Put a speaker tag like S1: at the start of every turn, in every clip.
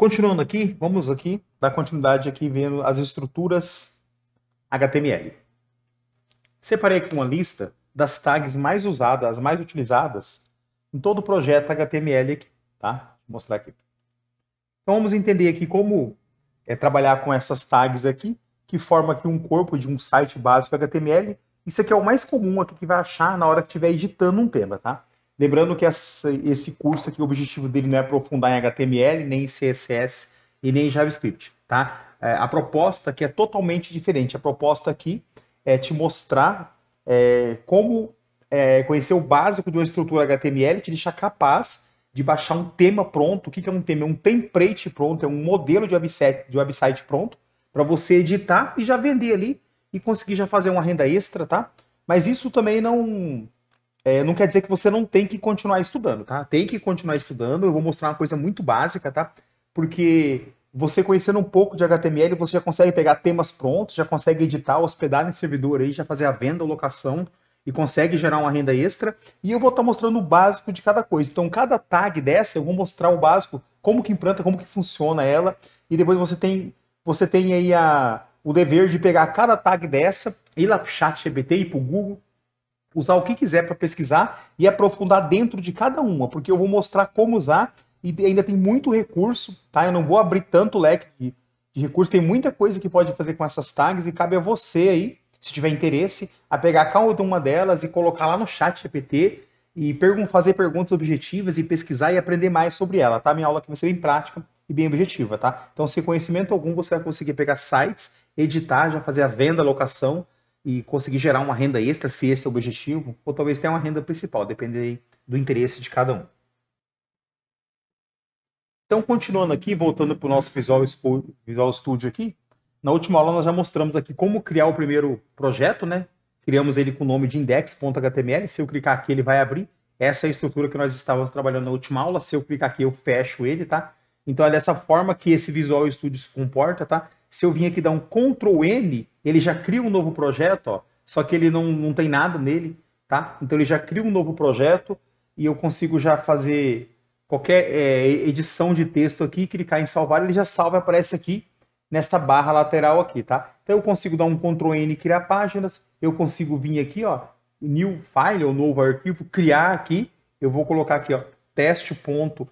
S1: Continuando aqui, vamos aqui dar continuidade aqui vendo as estruturas HTML. Separei aqui uma lista das tags mais usadas, as mais utilizadas em todo o projeto HTML aqui, tá? Vou mostrar aqui. Então vamos entender aqui como trabalhar com essas tags aqui, que forma aqui um corpo de um site básico HTML. Isso aqui é o mais comum aqui que vai achar na hora que estiver editando um tema, tá? Lembrando que esse curso aqui, o objetivo dele não é aprofundar em HTML, nem em CSS e nem em JavaScript, tá? A proposta aqui é totalmente diferente. A proposta aqui é te mostrar como conhecer o básico de uma estrutura HTML, te deixar capaz de baixar um tema pronto. O que é um tema? É um template pronto, é um modelo de website pronto, para você editar e já vender ali e conseguir já fazer uma renda extra, tá? Mas isso também não quer dizer que você não tem que continuar estudando, tá? Tem que continuar estudando. Eu vou mostrar uma coisa muito básica, tá? Porque você conhecendo um pouco de HTML, você já consegue pegar temas prontos, já consegue editar, hospedar em servidor aí, já fazer a venda, a locação e consegue gerar uma renda extra. E eu vou estar mostrando o básico de cada coisa. Então, cada tag dessa, eu vou mostrar o básico, como que implanta, como que funciona ela. E depois você tem aí o dever de pegar cada tag dessa, ir lá para o ChatGPT, ir para o Google, usar o que quiser para pesquisar e aprofundar dentro de cada uma, porque eu vou mostrar como usar e ainda tem muito recurso, tá? Eu não vou abrir tanto leque de recursos, tem muita coisa que pode fazer com essas tags e cabe a você aí, se tiver interesse, a pegar cada uma delas e colocar lá no chat GPT e fazer perguntas objetivas e pesquisar e aprender mais sobre ela, tá? Minha aula aqui vai ser bem prática e bem objetiva, tá? Então, sem conhecimento algum, você vai conseguir pegar sites, editar, já fazer a venda, a locação, e conseguir gerar uma renda extra, se esse é o objetivo, ou talvez tenha uma renda principal, depende do interesse de cada um. Então, continuando aqui, voltando para o nosso Visual Studio aqui, na última aula nós já mostramos aqui como criar o primeiro projeto, né? Criamos ele com o nome de index.html, se eu clicar aqui ele vai abrir. Essa é a estrutura que nós estávamos trabalhando na última aula, se eu clicar aqui eu fecho ele, tá? Então é dessa forma que esse Visual Studio se comporta, tá? Se eu vim aqui dar um Ctrl N, ele já cria um novo projeto, ó, só que ele não tem nada nele, tá? Então ele já cria um novo projeto e eu consigo já fazer qualquer edição de texto aqui, clicar em salvar, ele já salva e aparece aqui nesta barra lateral aqui, tá? Então eu consigo dar um Ctrl N e criar páginas, eu consigo vir aqui, ó, new file, ou novo arquivo, criar aqui, eu vou colocar aqui, ó, teste.html,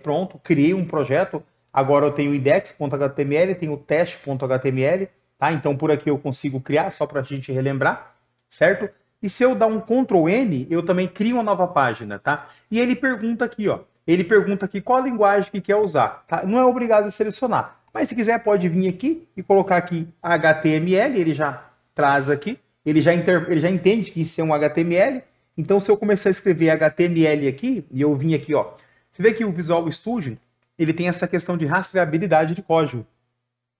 S1: pronto, criei um projeto, agora eu tenho index.html, tenho teste.html, tá? Então por aqui eu consigo criar, só para a gente relembrar, certo? E se eu dar um Ctrl N, eu também crio uma nova página, tá? E ele pergunta aqui, ó. Ele pergunta aqui qual a linguagem que quer usar, tá? Não é obrigado a selecionar. Mas se quiser, pode vir aqui e colocar aqui HTML, ele já traz aqui. Ele já entende que isso é um HTML. Então, se eu começar a escrever HTML aqui, e eu vim aqui, ó. Você vê que o Visual Studio, ele tem essa questão de rastreabilidade de código.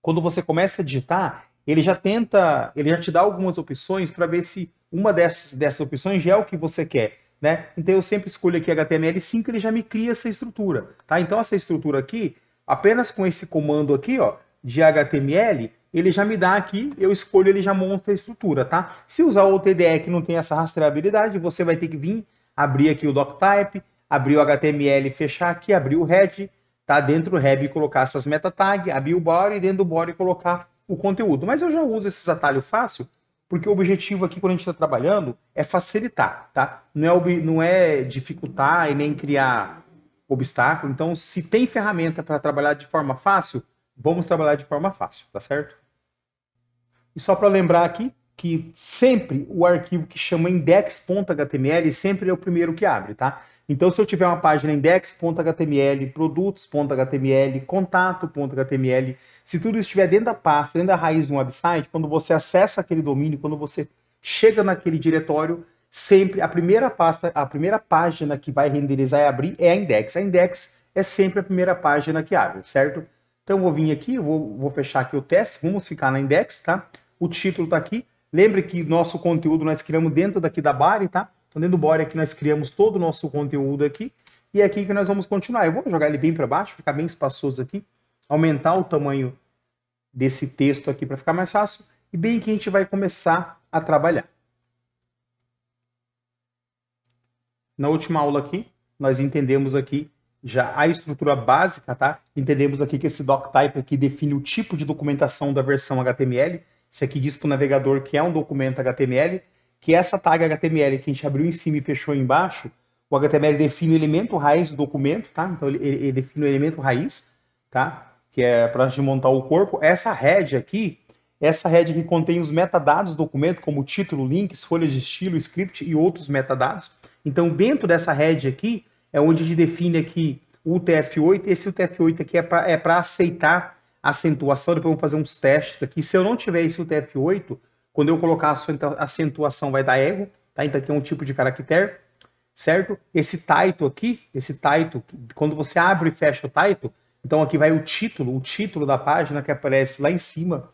S1: Quando você começa a digitar, ele já te dá algumas opções para ver se uma dessas opções já é o que você quer, né? Então eu sempre escolho aqui HTML5, ele já me cria essa estrutura, tá? Então essa estrutura aqui, apenas com esse comando aqui, ó, de HTML, ele já me dá aqui, eu escolho, ele já monta a estrutura, tá? Se usar o TDE que não tem essa rastreabilidade, você vai ter que vir, abrir aqui o doctype, abrir o HTML, fechar aqui, abrir o head, tá? Dentro do head colocar essas meta tag, abrir o body e dentro do body colocar o conteúdo. Mas eu já uso esses atalhos fácil, porque o objetivo aqui, quando a gente está trabalhando, é facilitar, tá? Não é dificultar e nem criar obstáculo. Então, se tem ferramenta para trabalhar de forma fácil, vamos trabalhar de forma fácil, tá certo? E só para lembrar aqui que sempre o arquivo que chama index.html sempre é o primeiro que abre, tá? Então, se eu tiver uma página index.html, produtos.html, contato.html, se tudo estiver dentro da pasta, dentro da raiz de um website, quando você acessa aquele domínio, quando você chega naquele diretório, sempre a primeira página que vai renderizar e abrir é a index. A index é sempre a primeira página que abre, certo? Então, eu vou vir aqui, vou fechar aqui o teste, vamos ficar na index, tá? O título está aqui. Lembre que nosso conteúdo nós criamos dentro daqui da body, tá? Então, dentro do body aqui nós criamos todo o nosso conteúdo aqui. E é aqui que nós vamos continuar. Eu vou jogar ele bem para baixo, ficar bem espaçoso aqui. Aumentar o tamanho desse texto aqui para ficar mais fácil. E bem que a gente vai começar a trabalhar. Na última aula aqui, nós entendemos aqui já a estrutura básica, tá? Entendemos aqui que esse doctype aqui define o tipo de documentação da versão HTML. Isso aqui diz para o navegador que é um documento HTML, que essa tag HTML que a gente abriu em cima e fechou embaixo, o HTML define o elemento raiz do documento, tá? Então ele define o elemento raiz, tá? Que é para a gente montar o corpo. Essa head aqui contém os metadados do documento, como título, links, folhas de estilo, script e outros metadados. Então, dentro dessa head aqui, é onde a gente define aqui o UTF-8. Esse UTF-8 aqui é para aceitar a acentuação. Depois vamos fazer uns testes aqui. Se eu não tiver esse UTF-8, quando eu colocar a acentuação vai dar erro, tá? Então aqui é um tipo de caractere, certo? Esse title aqui, quando você abre e fecha o title, então aqui vai o título da página que aparece lá em cima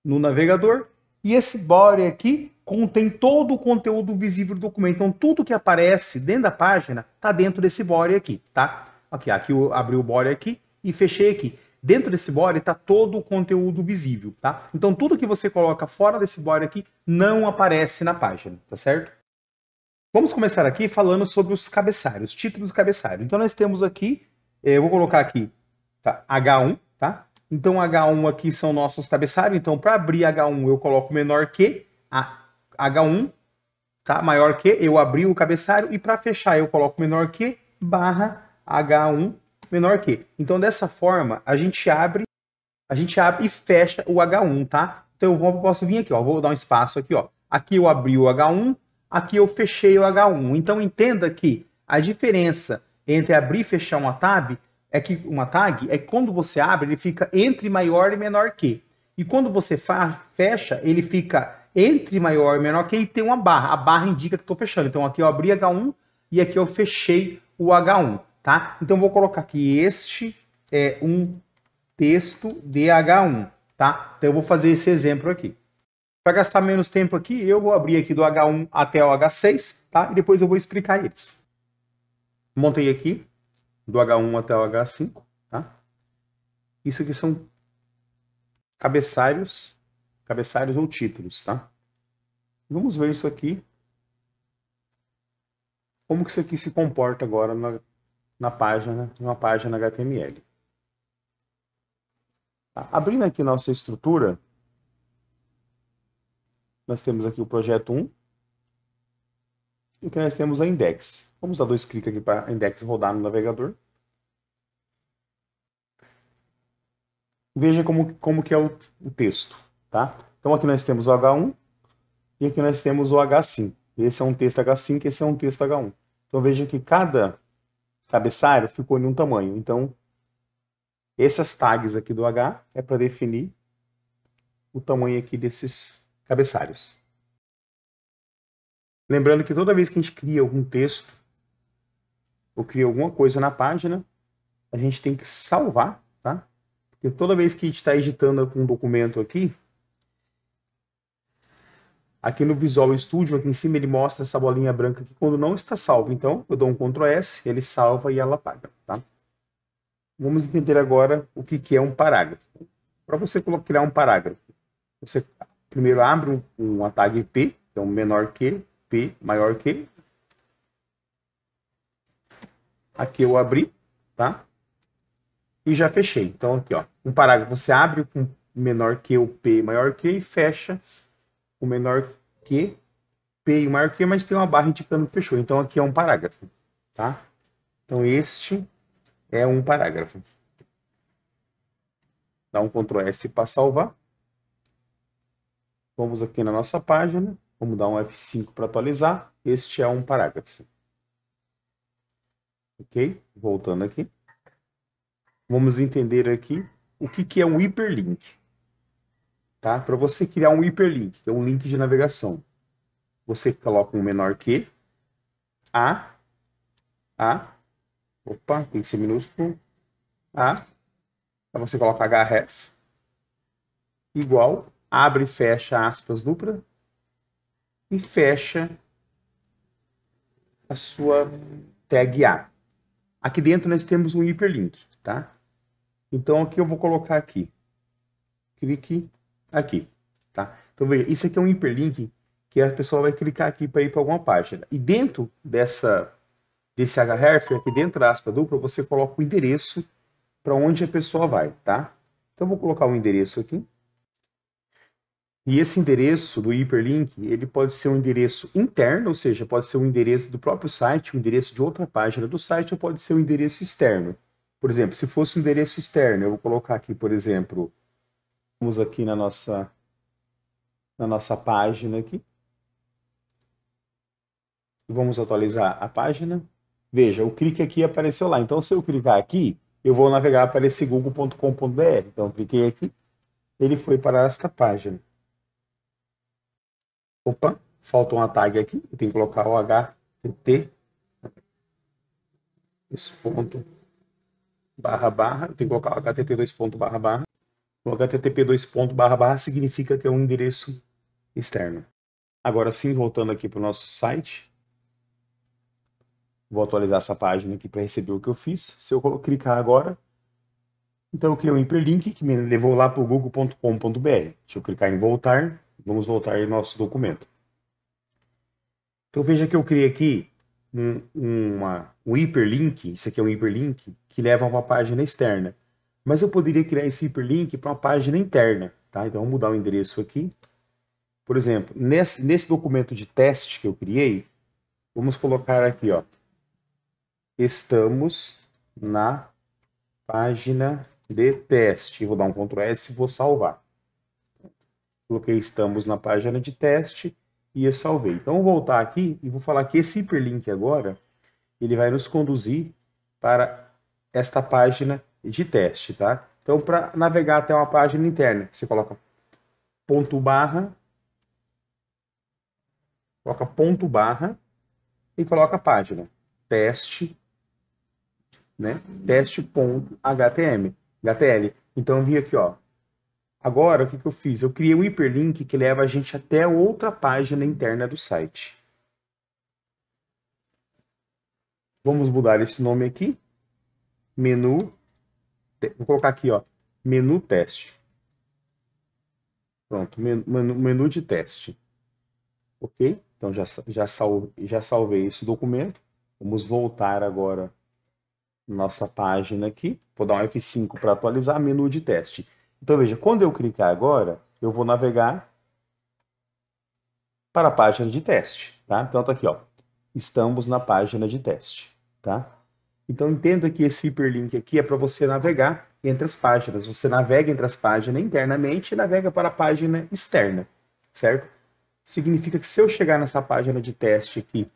S1: no navegador. E esse body aqui contém todo o conteúdo visível do documento. Então, tudo que aparece dentro da página está dentro desse body aqui, tá? Aqui eu abri o body aqui e fechei aqui. Dentro desse body está todo o conteúdo visível, tá? Então, tudo que você coloca fora desse body aqui não aparece na página, tá certo? Vamos começar aqui falando sobre os cabeçalhos, títulos do cabeçalho. Então, nós temos aqui, eu vou colocar aqui, tá? H1, tá? Então, H1 aqui são nossos cabeçalhos. Então, para abrir H1, eu coloco menor que H1, tá? Maior que, eu abri o cabeçalho. E para fechar, eu coloco menor que barra H1 menor que. Então, dessa forma, a gente abre e fecha o H1, tá? Então, eu posso vir aqui, ó. Vou dar um espaço aqui, ó. Aqui eu abri o H1, aqui eu fechei o H1. Então, entenda que a diferença entre abrir e fechar uma tag é que quando você abre, ele fica entre maior e menor que. E quando você fecha, ele fica entre maior e menor que e tem uma barra. A barra indica que estou fechando. Então aqui eu abri H1 e aqui eu fechei o H1, tá? Então eu vou colocar aqui, este é um texto de H1, tá? Então eu vou fazer esse exemplo aqui. Para gastar menos tempo aqui, eu vou abrir aqui do H1 até o H6, tá? E depois eu vou explicar eles. Montei aqui do H1 até o H5, tá? Isso aqui são cabeçalhos ou títulos, tá? Vamos ver isso aqui. Como que isso aqui se comporta agora numa página HTML. Tá? Abrindo aqui nossa estrutura, nós temos aqui o projeto 1 e aqui nós temos a index. Vamos dar 2 cliques aqui para a index rodar no navegador. Veja como que é o texto, tá? Então aqui nós temos o H1 e aqui nós temos o H5. Esse é um texto H5, esse é um texto H1. Então veja que cada cabeçalho ficou em um tamanho. Então essas tags aqui do H é para definir o tamanho aqui desses cabeçalhos. Lembrando que toda vez que a gente cria algum texto ou cria alguma coisa na página, a gente tem que salvar, tá? Porque toda vez que a gente está editando um documento aqui no Visual Studio, aqui em cima, ele mostra essa bolinha branca aqui quando não está salvo. Então, eu dou um Ctrl S, ele salva e ela apaga, tá? Vamos entender agora o que é um parágrafo. Para você criar um parágrafo, você primeiro abre uma tag P, então menor que, P maior que. Aqui eu abri, tá? E já fechei. Então aqui, ó, um parágrafo você abre com menor que o P maior que e fecha o menor que, P e maior que, mas tem uma barra indicando que fechou. Então aqui é um parágrafo, tá? Então este é um parágrafo. Dá um Ctrl S para salvar. Vamos aqui na nossa página, vamos dar um F5 para atualizar. Este é um parágrafo. Ok? Voltando aqui. Vamos entender aqui o que é um hiperlink. Tá? Para você criar um hiperlink, que é um link de navegação, você coloca um menor que, opa, tem que ser minúsculo, aí você coloca href, igual, abre e fecha aspas dupla, e fecha a sua tag A. Aqui dentro nós temos um hiperlink, tá? Então aqui eu vou colocar aqui, clique aqui, tá? Então veja, isso aqui é um hiperlink que a pessoa vai clicar aqui para ir para alguma página. E dentro dessa desse href, aqui dentro da aspa dupla, você coloca o endereço para onde a pessoa vai, tá? Então, eu vou colocar um endereço aqui. E esse endereço do hiperlink, ele pode ser um endereço interno, ou seja, pode ser um endereço do próprio site, um endereço de outra página do site, ou pode ser um endereço externo. Por exemplo, se fosse um endereço externo, eu vou colocar aqui, por exemplo, vamos aqui na nossa página aqui. Vamos atualizar a página. Veja, o clique aqui apareceu lá. Então, se eu clicar aqui, eu vou navegar para esse google.com.br. Então, eu cliquei aqui, ele foi para esta página. Opa, falta uma tag aqui. Eu tenho que colocar o http ponto barra barra. Eu tenho que colocar o http barra barra. O http barra barra significa que é um endereço externo. Agora sim, voltando aqui para o nosso site. Vou atualizar essa página aqui para receber o que eu fiz. Se eu clicar agora, então eu criei um hiperlink que me levou lá para o google.com.br. Deixa eu clicar em voltar. Vamos voltar em nosso documento. Então veja que eu criei aqui um hiperlink. Isso aqui é um hiperlink que leva a uma página externa. Mas eu poderia criar esse hiperlink para uma página interna. Tá? Então vamos mudar o endereço aqui. Por exemplo, nesse documento de teste que eu criei, vamos colocar aqui, ó. Estamos na página de teste. Vou dar um Ctrl S e vou salvar. Coloquei estamos na página de teste e eu salvei. Então, vou voltar aqui e vou falar que esse hiperlink agora, ele vai nos conduzir para esta página de teste, tá? Então, para navegar até uma página interna, você coloca ponto barra e coloca a página. Teste, né? Teste.html. Então, eu vim aqui, ó. Agora, o que eu fiz? Eu criei um hiperlink que leva a gente até outra página interna do site. Vamos mudar esse nome aqui. Menu. Vou colocar aqui, ó. Menu teste. Pronto, menu de teste. Ok? Então, já salvei esse documento. Vamos voltar agora na nossa página aqui. Vou dar um F5 para atualizar. Menu de teste. Então, veja, quando eu clicar agora, eu vou navegar para a página de teste, tá? Então, tá aqui, ó. Estamos na página de teste, tá? Então, entenda que esse hiperlink aqui é para você navegar entre as páginas. Você navega entre as páginas internamente e navega para a página externa, certo? Significa que se eu chegar nessa página de teste aqui,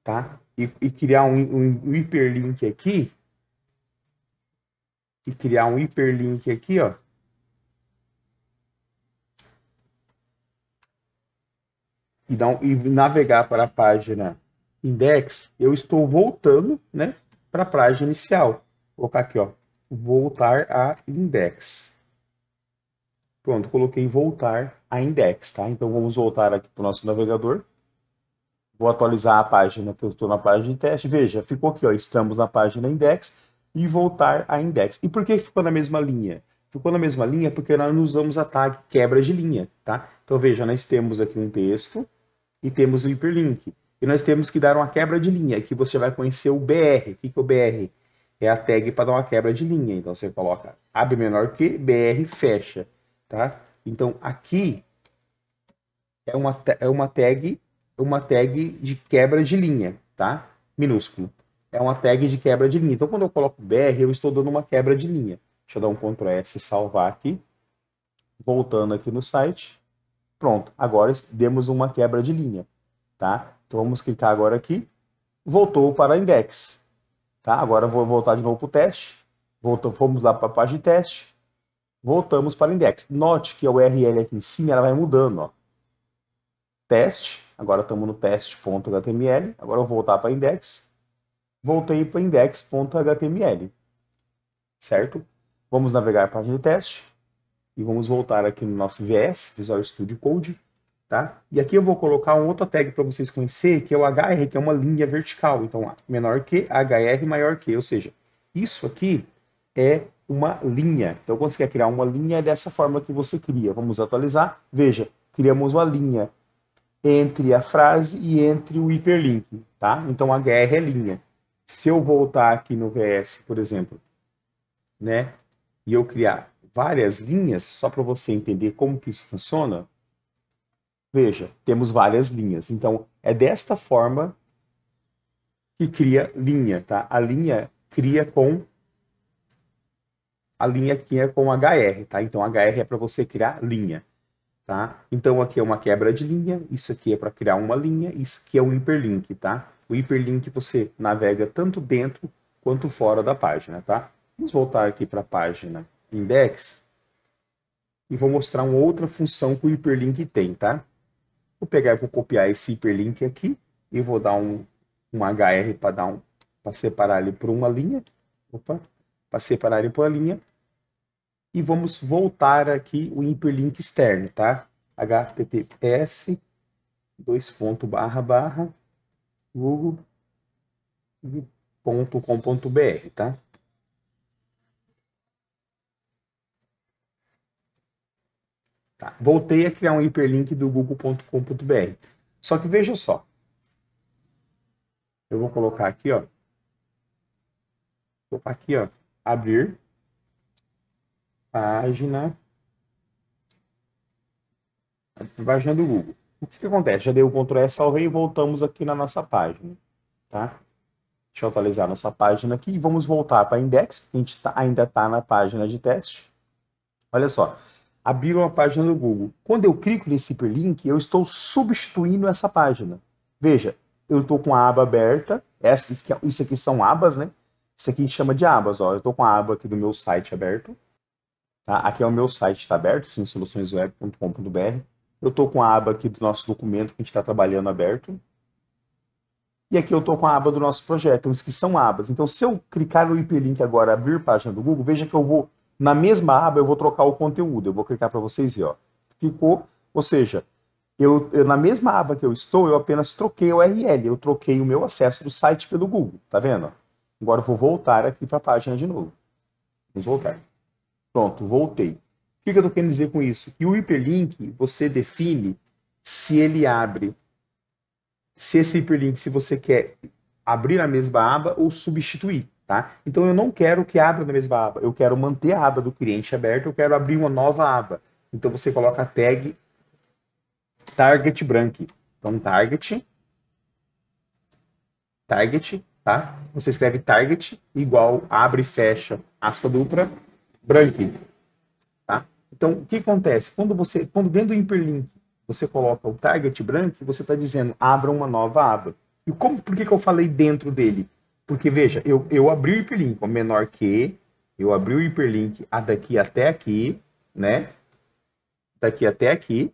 S1: tá? E criar um hiperlink aqui, ó. E navegar para a página index, eu estou voltando, né, para a página inicial. Vou colocar aqui, ó, voltar a index. Pronto, coloquei voltar a index, tá? Então vamos voltar aqui para o nosso navegador. Vou atualizar a página que eu estou na página de teste. Veja, ficou aqui, ó, estamos na página index e voltar a index. E por que ficou na mesma linha? Ficou na mesma linha porque nós usamos a tag quebra de linha, tá? Então veja, nós temos aqui um texto e temos o hiperlink. E nós temos que dar uma quebra de linha. Aqui você vai conhecer o BR. O que é o BR? É a tag para dar uma quebra de linha. Então você coloca abre menor que, BR fecha, tá? Então aqui é uma tag de quebra de linha, tá? Minúsculo. É uma tag de quebra de linha. Então quando eu coloco BR, eu estou dando uma quebra de linha. Deixa eu dar um Ctrl S e salvar aqui. Voltando aqui no site. Pronto, agora demos uma quebra de linha, tá? Então vamos clicar agora aqui, voltou para index, tá? Agora eu vou voltar de novo para o teste, fomos lá para a página de teste, voltamos para index. Note que a URL aqui em cima ela vai mudando, ó. Teste, agora estamos no teste.html, agora eu vou voltar para index, voltei para index.html, certo? Vamos navegar para a página de teste e vamos voltar aqui no nosso VS, Visual Studio Code. Tá? E aqui eu vou colocar um outro tag para vocês conhecerem, que é o HR, que é uma linha vertical. Então, menor que, HR maior que. Ou seja, isso aqui é uma linha. Então, quando você quer criar uma linha, é dessa forma que você cria. Vamos atualizar. Veja, criamos uma linha entre a frase e entre o hiperlink, tá? Então, hr é linha. Se eu voltar aqui no VS, por exemplo, né, e eu criar várias linhas, só para você entender como que isso funciona, veja, temos várias linhas. Então, é desta forma que cria linha, tá? A linha cria com HR, tá? Então, HR é para você criar linha, tá? Então, aqui é uma quebra de linha, isso aqui é para criar uma linha, isso aqui é um hiperlink, tá? O hiperlink você navega tanto dentro quanto fora da página, tá? Vamos voltar aqui para a página index e vou mostrar uma outra função que o hiperlink tem, tá? Vou pegar e vou copiar esse hiperlink aqui e vou dar um HR para separar ele por uma linha. Opa, para separar ele por uma linha. E vamos voltar aqui o hiperlink externo, tá? https google.com.br, tá? Tá? Voltei a criar um hiperlink do google.com.br. Só que veja só. Eu vou colocar aqui, ó. Vou aqui, ó. Abrir página do Google. O que acontece? Já dei o Ctrl S, salvei e voltamos aqui na nossa página, tá? Deixa eu atualizar nossa página aqui e vamos voltar para index, porque a gente ainda está na página de teste. Olha só, abrir uma página do Google. Quando eu clico nesse hiperlink, eu estou substituindo essa página. Veja, eu estou com a aba aberta, isso aqui são abas, né? Isso aqui a gente chama de abas, ó. Eu estou com a aba aqui do meu site aberto. Tá? Aqui é o meu site, está aberto, sim, soluçõesweb.com.br. Eu estou com a aba aqui do nosso documento que a gente está trabalhando aberto. E aqui eu estou com a aba do nosso projeto, então isso que são abas. Então, se eu clicar no hiperlink agora, abrir página do Google, veja que eu vou, na mesma aba, eu vou trocar o conteúdo. Eu vou clicar para vocês ver, ó. Clicou, ou seja, na mesma aba que eu estou, eu apenas troquei o URL, eu troquei o meu acesso do site pelo Google, tá vendo? Agora eu vou voltar aqui para a página de novo. Vamos voltar. Pronto, voltei. O que eu estou querendo dizer com isso? Que o hiperlink, você define se ele abre, se esse hiperlink, se você quer abrir a mesma aba ou substituir, tá? Então eu não quero que abra na mesma aba, eu quero manter a aba do cliente aberta, eu quero abrir uma nova aba. Então você coloca a tag target branch. Então target, tá? Você escreve target igual abre e fecha aspa dupla branch. Tá? Então, o que acontece? Quando dentro do hiperlink você coloca o target branch, você está dizendo abra uma nova aba. E por que eu falei dentro dele? Porque, veja, eu abri o hiperlink, o menor que, eu abri o hiperlink daqui até aqui, né? Daqui até aqui,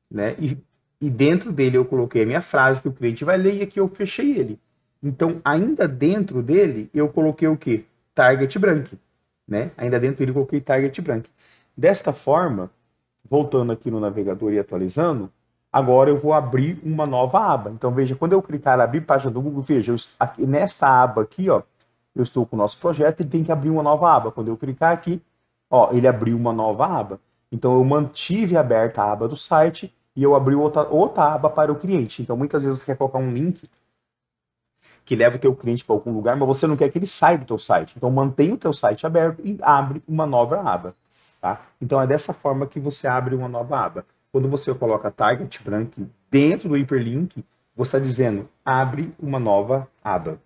S1: né? E dentro dele eu coloquei a minha frase que o cliente vai ler e aqui eu fechei ele. Então, ainda dentro dele, eu coloquei o quê? Target branch, né? Ainda dentro dele eu coloquei target branch. Desta forma, voltando aqui no navegador e atualizando, agora eu vou abrir uma nova aba. Então, veja, quando eu clicar em abrir página do Google, veja, nesta aba aqui, ó, eu estou com o nosso projeto e tem que abrir uma nova aba. Quando eu clicar aqui, ó, ele abriu uma nova aba. Então, eu mantive aberta a aba do site e eu abri outra aba para o cliente. Então, muitas vezes você quer colocar um link que leva o teu cliente para algum lugar, mas você não quer que ele saia do teu site. Então, mantém o teu site aberto e abre uma nova aba. Tá? Então, é dessa forma que você abre uma nova aba. Quando você coloca target branch dentro do hiperlink, você está dizendo abre uma nova aba.